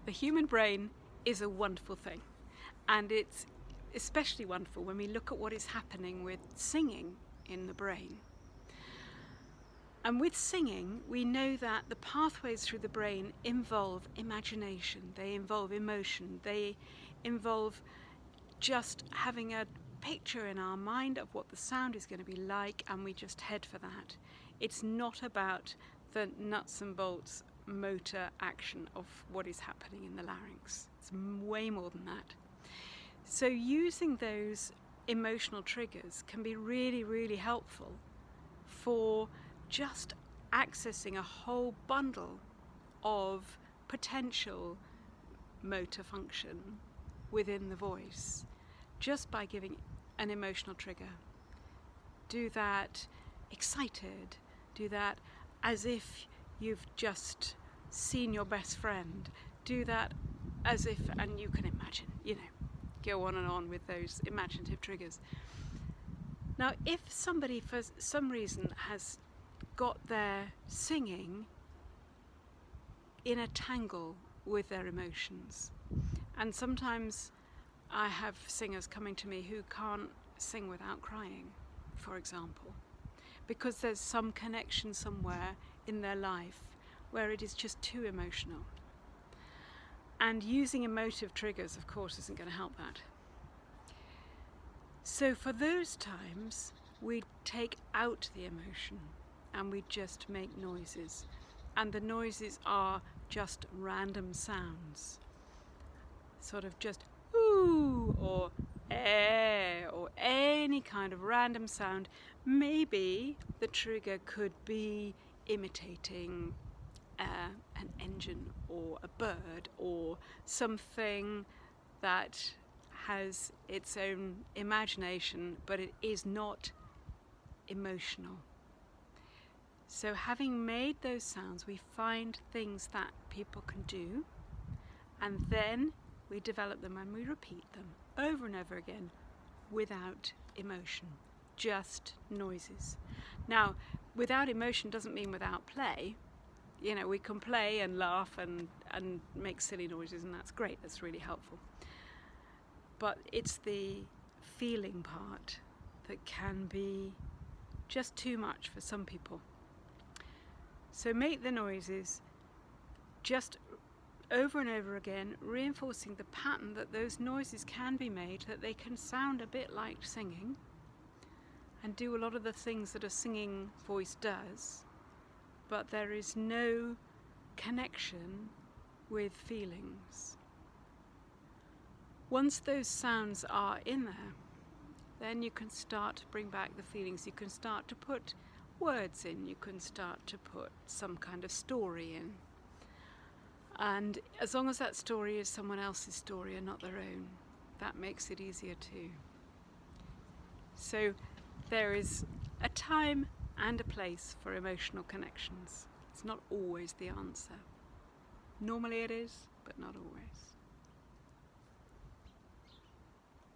The human brain is a wonderful thing, and it's especially wonderful when we look at what is happening with singing in the brain. And with singing, we know that the pathways through the brain involve imagination, they involve emotion, they involve just having a picture in our mind of what the sound is going to be like, and we just head for that. It's not about the nuts and bolts motor action of what is happening in the larynx. It's way more than that. So using those emotional triggers can be really, really helpful for just accessing a whole bundle of potential motor function within the voice just by giving an emotional trigger. Do that excited, do that as if you've just seen your best friend, do that as if, and you can imagine, go on and on with those imaginative triggers. Now, if somebody for some reason has got their singing in a tangle with their emotions, and sometimes I have singers coming to me who can't sing without crying, for example, because there's some connection somewhere in their life where it is just too emotional. And using emotive triggers, of course, isn't going to help that. So for those times, we take out the emotion and we just make noises. And the noises are just random sounds. Sort of just ooh or eh or any kind of random sound. Maybe the trigger could be imitating an engine or a bird or something that has its own imagination, but it is not emotional. So having made those sounds, we find things that people can do, and then we develop them and we repeat them over and over again without emotion, just noises. Now, without emotion doesn't mean without play. We can play and laugh and make silly noises, and that's great, that's really helpful. But it's the feeling part that can be just too much for some people. So make the noises just over and over again, reinforcing the pattern that those noises can be made, that they can sound a bit like singing and do a lot of the things that a singing voice does, but there is no connection with feelings. Once those sounds are in there, then you can start to bring back the feelings. You can start to put words in, you can start to put some kind of story in. And as long as that story is someone else's story and not their own, that makes it easier too. So there is a time and a place for emotional connections. It's not always the answer. Normally it is, but not always.